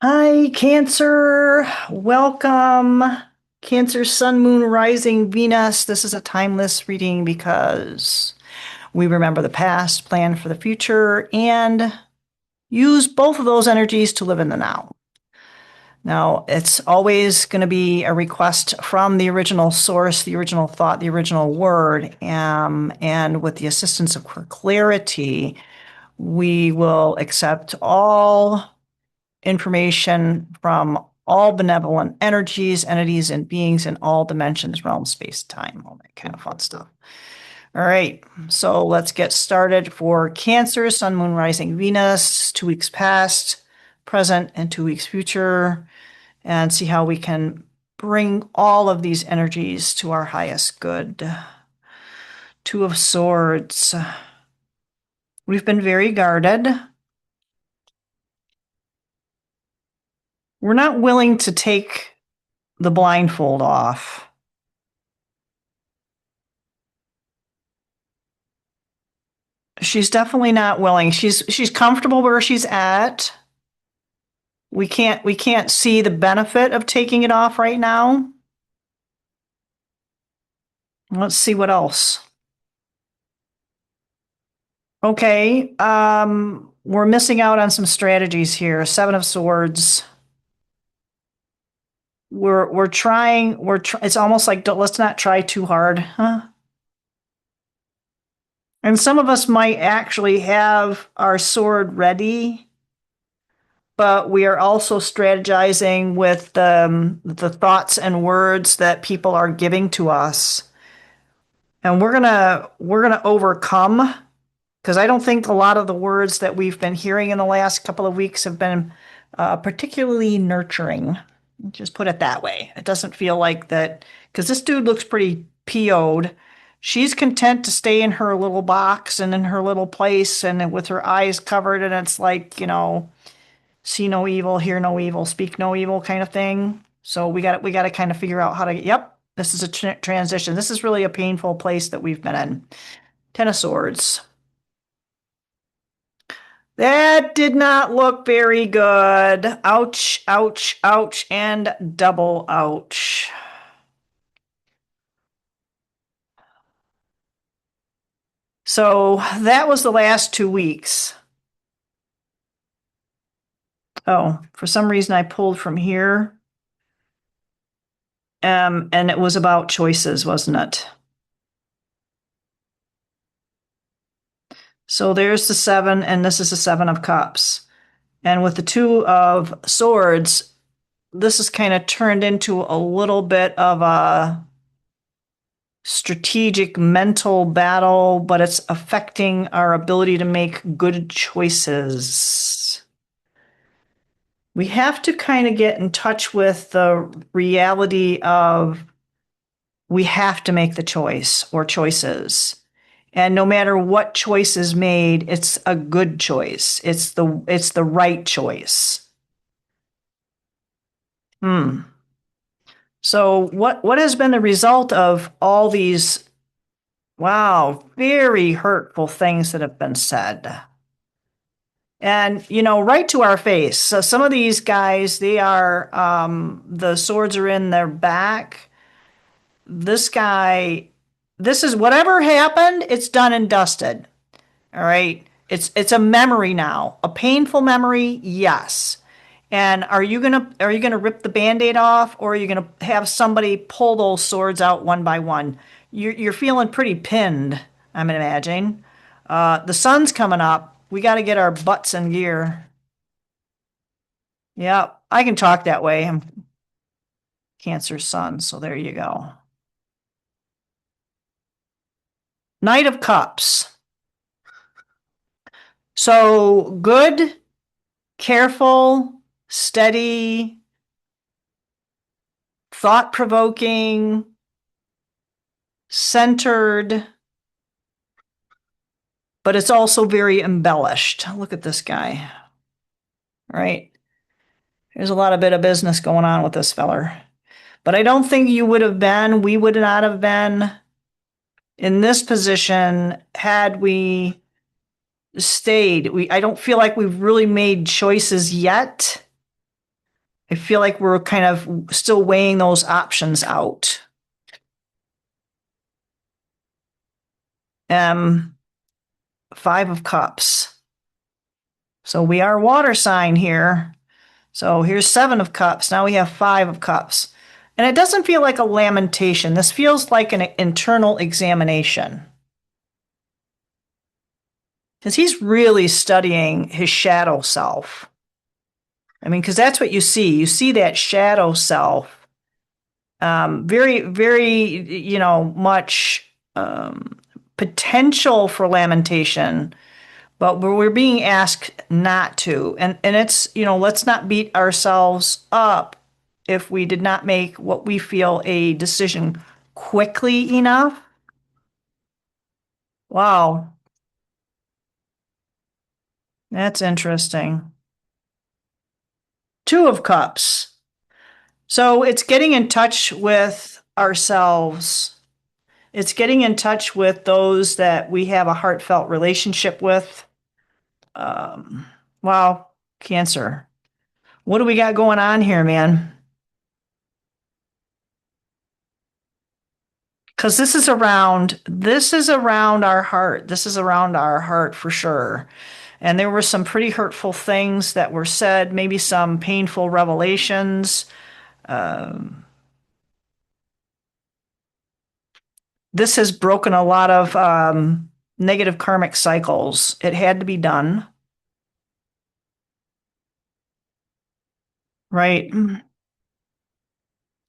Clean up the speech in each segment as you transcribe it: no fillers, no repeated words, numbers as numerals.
Hi, Cancer. Welcome. Cancer, Sun, Moon, Rising, Venus. This is a timeless reading because we remember the past, plan for the future, and use both of those energies to live in the now. Now, it's always going to be a request from the original source, the original thought, the original word, and with the assistance of clarity, we will accept all information from all benevolent energies, entities, and beings in all dimensions, realms, space, time, all that kind of fun stuff. All right, so let's get started for Cancer, Sun, Moon, Rising, Venus, 2 weeks past, present, and 2 weeks future, and see how we can bring all of these energies to our highest good. Two of Swords. We've been very guarded. We're not willing to take the blindfold off. She's definitely not willing. She's comfortable where she's at. We can't see the benefit of taking it off right now. Let's see what else. Okay, we're missing out on some strategies here. 7 of Swords. We're trying. It's almost like let's not try too hard, huh? And some of us might actually have our sword ready, but we are also strategizing with the thoughts and words that people are giving to us. And we're gonna overcome, because I don't think a lot of the words that we've been hearing in the last couple of weeks have been particularly nurturing. Just put it that way. It doesn't feel like that, because this dude looks pretty PO'd. She's content to stay in her little box and in her little place and with her eyes covered, and it's like, see no evil, hear no evil, speak no evil kind of thing. So we got to kind of figure out how to. Yep, this is a transition. This is really a painful place that we've been in. 10 of Swords. That did not look very good. Ouch, ouch, ouch, and double ouch. So that was the last 2 weeks. Oh, for some reason I pulled from here. And it was about choices, wasn't it? So there's the 7, and this is the 7 of Cups. And with the 2 of Swords, this is kind of turned into a little bit of a strategic mental battle, but it's affecting our ability to make good choices. We have to kind of get in touch with the reality of we have to make the choice or choices. And no matter what choice is made, it's a good choice. It's the right choice. So what has been the result of all these, wow, very hurtful things that have been said? And right to our face. So some of these guys, they are the swords are in their back. This guy, this is whatever happened, it's done and dusted. All right. It's a memory now. A painful memory, yes. And are you gonna rip the Band-Aid off, or are you gonna have somebody pull those swords out one by one? You're feeling pretty pinned, I'm imagining. The sun's coming up. We got to get our butts in gear. Yeah, I can talk that way. I'm Cancer sun, so there you go. Knight of Cups. So good, careful, steady, thought-provoking, centered, but it's also very embellished. Look at this guy, right? There's a lot of bit of business going on with this feller. But I don't think we would not have been in this position had we stayed. I don't feel like we've really made choices yet. I feel like we're kind of still weighing those options out. Um, Five of Cups. So we are water sign here. So here's Seven of Cups. Now we have Five of Cups. And it doesn't feel like a lamentation. This feels like an internal examination. Because he's really studying his shadow self. I mean, because that's what you see. You see that shadow self. Very, very, much potential for lamentation, but we're being asked not to. And it's, let's not beat ourselves up if we did not make what we feel a decision quickly enough. Wow, that's interesting. Two of Cups. So it's getting in touch with ourselves. It's getting in touch with those that we have a heartfelt relationship with. Um, wow, Cancer. What do we got going on here, man? Because this is around our heart. This is around our heart for sure. And there were some pretty hurtful things that were said, maybe some painful revelations. Um, this has broken a lot of negative karmic cycles. It had to be done, right?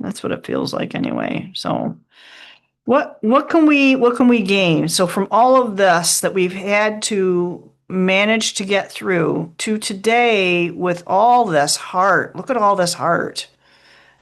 That's what it feels like anyway. So what can we gain? So from all of this that we've had to manage to get through to today with all this heart, look at all this heart.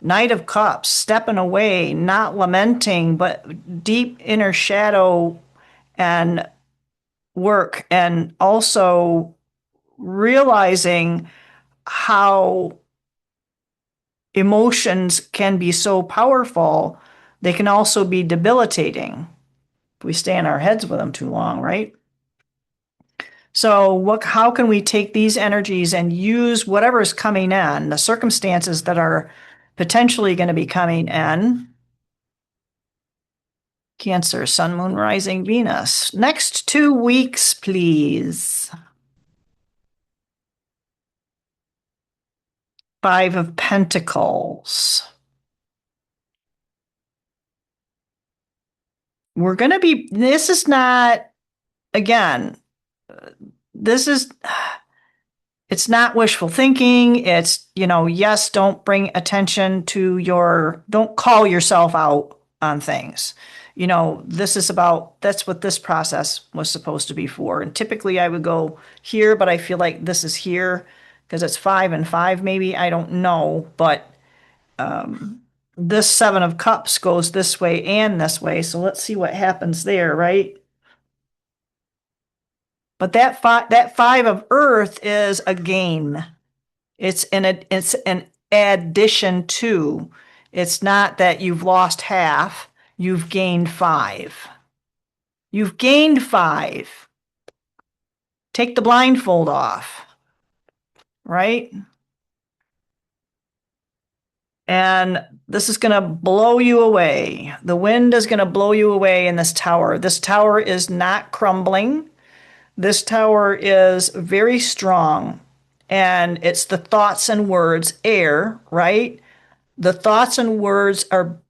Knight of Cups, stepping away, not lamenting, but deep inner shadow and work, and also realizing how emotions can be so powerful, they can also be debilitating if we stay in our heads with them too long, right? So how can we take these energies and use whatever is coming in, the circumstances that are potentially going to be coming in? Cancer, Sun, Moon, Rising, Venus. Next 2 weeks, please. Five of Pentacles. This is not, again, this is, it's not wishful thinking. It's, yes, don't bring attention to don't call yourself out on things. That's what this process was supposed to be for. And typically I would go here, but I feel like this is here because it's 5 and 5, maybe. I don't know. But this Seven of Cups goes this way and this way. So let's see what happens there, right? But that five of Earth is a gain. It's an addition to. It's not that you've lost half, you've gained five. You've gained five. Take the blindfold off, right? And this is going to blow you away. The wind is going to blow you away in this tower. This tower is not crumbling. This tower is very strong. And it's the thoughts and words, air, right? The thoughts and words are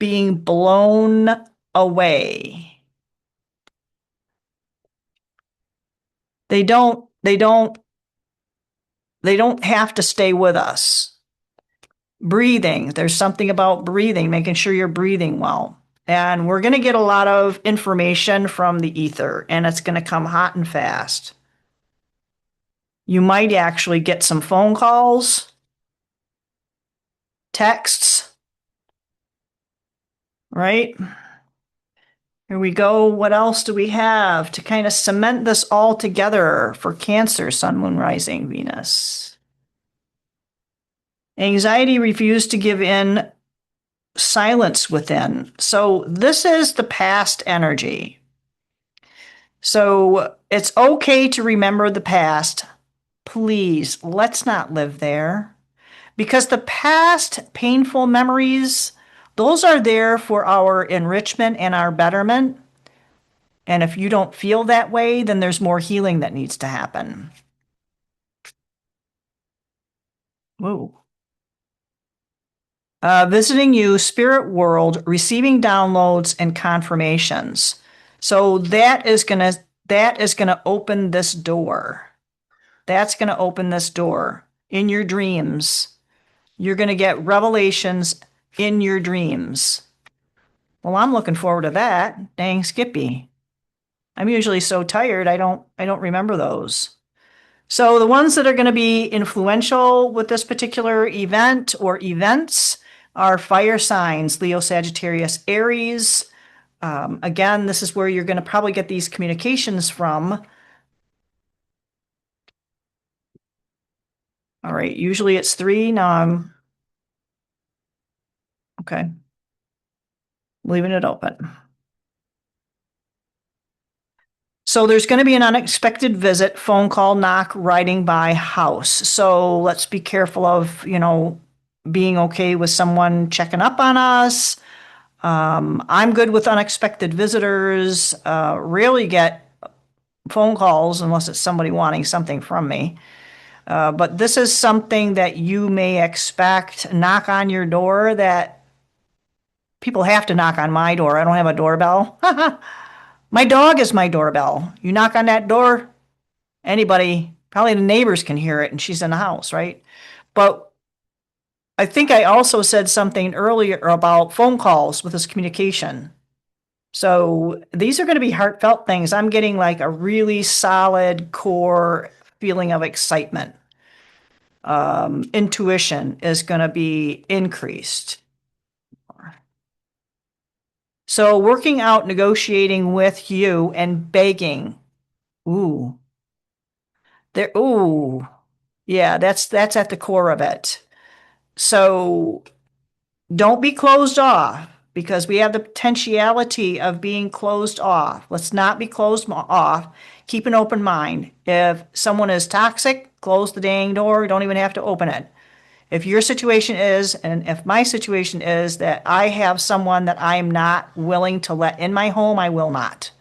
being blown away. They don't have to stay with us. Breathing, there's something about breathing, making sure you're breathing well. And we're going to get a lot of information from the ether, and it's going to come hot and fast. You might actually get some phone calls, texts, right? Here we go. What else do we have to kind of cement this all together for Cancer, Sun, Moon, Rising, Venus? Anxiety refused to give in, silence within. So this is the past energy. So it's okay to remember the past. Please, let's not live there. Because the past painful memories, those are there for our enrichment and our betterment. And if you don't feel that way, then there's more healing that needs to happen. Whoa. Visiting you, spirit world, receiving downloads and confirmations. So that is gonna open this door. That's gonna open this door in your dreams. You're gonna get revelations in your dreams. Well, I'm looking forward to that. Dang Skippy. I'm usually so tired I don't remember those. So the ones that are going to be influential with this particular event or events are fire signs, Leo, Sagittarius, Aries. Again, this is where you're going to probably get these communications from. All right, usually it's three. Now I'm okay, leaving it open. So there's going to be an unexpected visit, phone call, knock, riding by, house. So let's be careful of, being okay with someone checking up on us. I'm good with unexpected visitors. Rarely get phone calls unless it's somebody wanting something from me. But this is something that you may expect. Knock on your door that people have to knock on my door. I don't have a doorbell. My dog is my doorbell. You knock on that door, anybody, probably the neighbors can hear it and she's in the house, right? But I think I also said something earlier about phone calls with this communication. So these are going to be heartfelt things. I'm getting like a really solid core feeling of excitement. Intuition is going to be increased. So working out, negotiating with you and begging. Ooh, there. Ooh, yeah, that's at the core of it. So don't be closed off because we have the potentiality of being closed off. Let's not be closed off. Keep an open mind. If someone is toxic, close the dang door. You don't even have to open it. If your situation is, and if my situation is that I have someone that I am not willing to let in my home, I will not.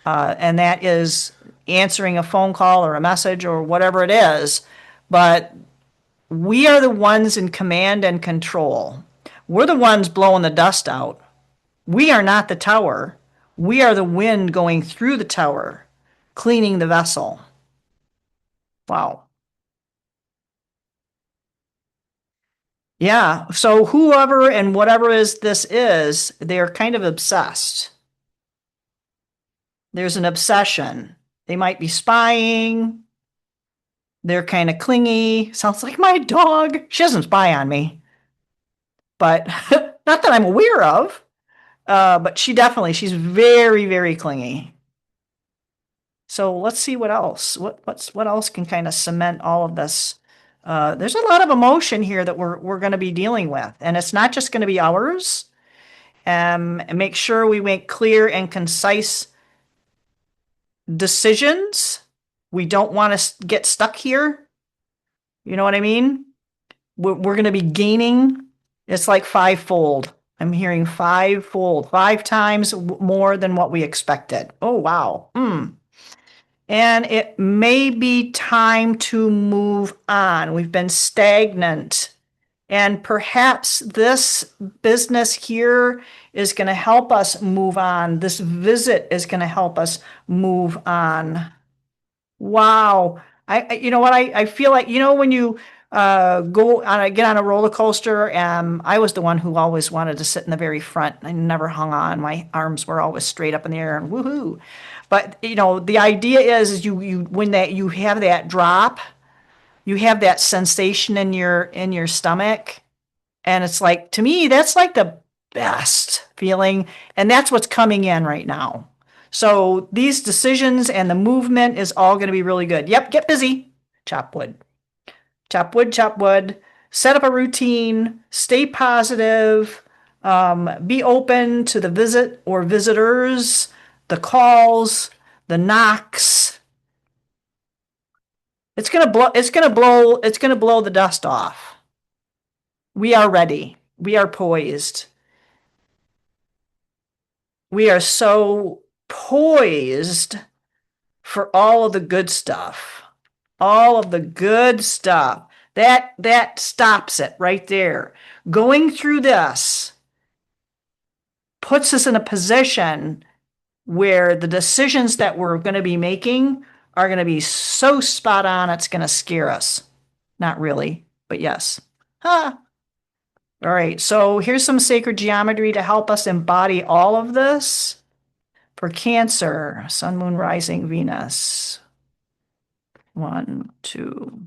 And that is answering a phone call or a message or whatever it is. But we are the ones in command and control. We're the ones blowing the dust out. We are not the tower. We are the wind going through the tower, cleaning the vessel. Wow. Yeah. So whoever and whatever is this is, they're kind of obsessed. There's an obsession. They might be spying. They're kind of clingy. Sounds like my dog. She doesn't spy on me, but not that I'm aware of. But she's very, very clingy. So let's see what else. What else can kind of cement all of this? There's a lot of emotion here that we're going to be dealing with, and it's not just going to be ours. And make sure we make clear and concise decisions. We don't want to get stuck here. You know what I mean? We're going to be gaining. It's like fivefold. I'm hearing fivefold, five times more than what we expected. Oh, wow. And it may be time to move on. We've been stagnant. And perhaps this business here is going to help us move on. This visit is going to help us move on. Wow. You know what? I feel like, when you get on a roller coaster, I was the one who always wanted to sit in the very front. I never hung on. My arms were always straight up in the air and woohoo. But, the idea is you when you have that drop, you have that sensation in your stomach. And it's like, to me, that's like the best feeling. And that's what's coming in right now. So these decisions and the movement is all going to be really good. Yep, get busy. Chop wood. Chop wood, chop wood. Set up a routine. Stay positive. Be open to the visit or visitors, the calls, the knocks. It's gonna blow the dust off. We are ready. We are poised. We are so poised for all of the good stuff. All of the good stuff. That stops it right there. Going through this puts us in a position where the decisions that we're going to be making are going to be so spot on, it's going to scare us. Not really, but yes. Huh. All right, so here's some sacred geometry to help us embody all of this. For Cancer, Sun, Moon, Rising, Venus. One, two.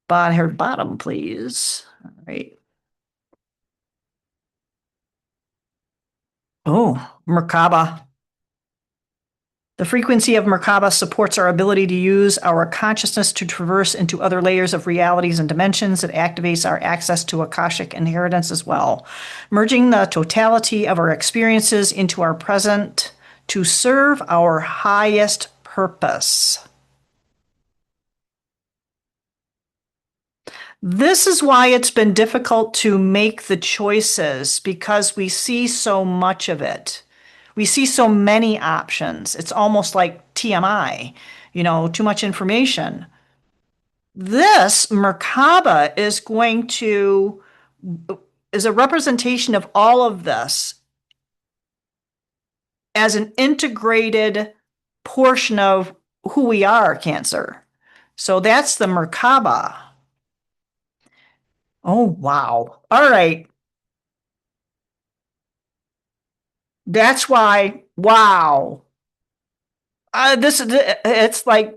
Bottom, please. All right. Oh, Merkaba. The frequency of Merkaba supports our ability to use our consciousness to traverse into other layers of realities and dimensions. It activates our access to Akashic inheritance as well, merging the totality of our experiences into our present to serve our highest purpose. This is why it's been difficult to make the choices because we see so much of it. We see so many options. It's almost like TMI, too much information. This Merkaba is a representation of all of this as an integrated portion of who we are, Cancer. So that's the Merkaba. Oh, wow. All right. That's why, wow. It's like,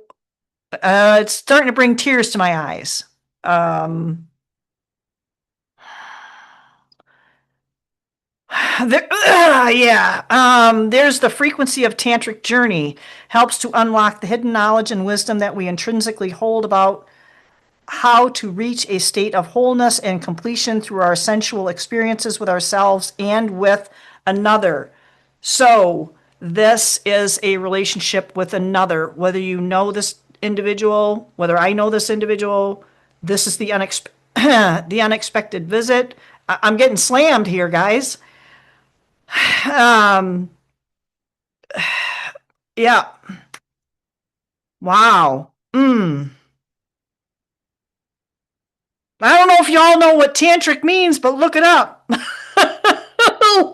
it's starting to bring tears to my eyes. Um, yeah. There's the frequency of tantric journey helps to unlock the hidden knowledge and wisdom that we intrinsically hold about how to reach a state of wholeness and completion through our sensual experiences with ourselves and with another. So, this is a relationship with another. Whether you know this individual, whether I know this individual, this is the the unexpected visit. I'm getting slammed here, guys. Um, yeah. Wow. I don't know if y'all know what tantric means, but look it up.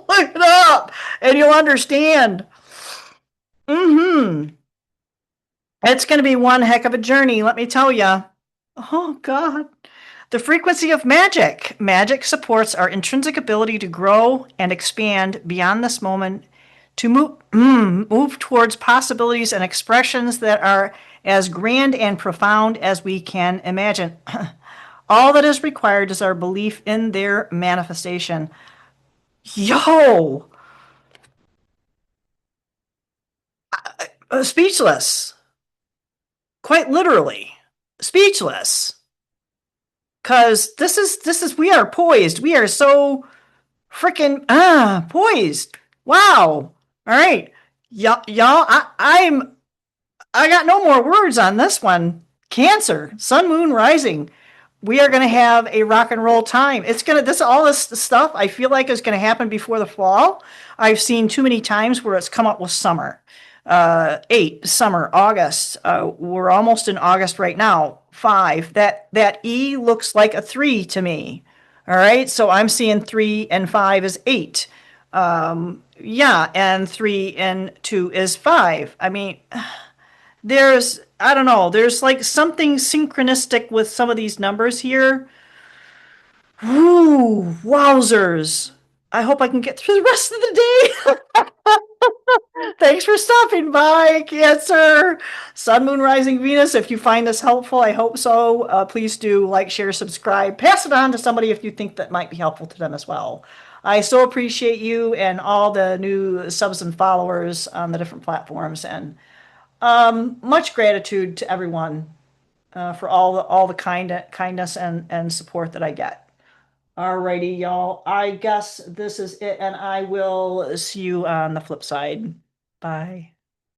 Look it up and you'll understand. It's going to be one heck of a journey, let me tell you. Oh, God. The frequency of magic. Magic supports our intrinsic ability to grow and expand beyond this moment to move towards possibilities and expressions that are as grand and profound as we can imagine. All that is required is our belief in their manifestation. Yo, speechless. Quite literally, speechless. Cause we are poised. We are so freaking poised. Wow. All right, y'all. I got no more words on this one. Cancer, Sun, Moon, Rising. We are going to have a rock and roll time. It's going to, all this stuff I feel like is going to happen before the fall. I've seen too many times where it's come up with summer. Summer, August. We're almost in August right now. 5. That E looks like a 3 to me. All right. So I'm seeing 3 and 5 is 8. Yeah. And 3 and 2 is 5. I mean, I don't know, there's like something synchronistic with some of these numbers here. Ooh, wowzers. I hope I can get through the rest of the day. Thanks for stopping by, Cancer. Sun, Moon, Rising, Venus. If you find this helpful, I hope so. Please do like, share, subscribe. Pass it on to somebody if you think that might be helpful to them as well. I so appreciate you and all the new subs and followers on the different platforms. And much gratitude to everyone for all the kindness and support that I get. Alrighty, y'all. I guess this is it, and I will see you on the flip side. Bye.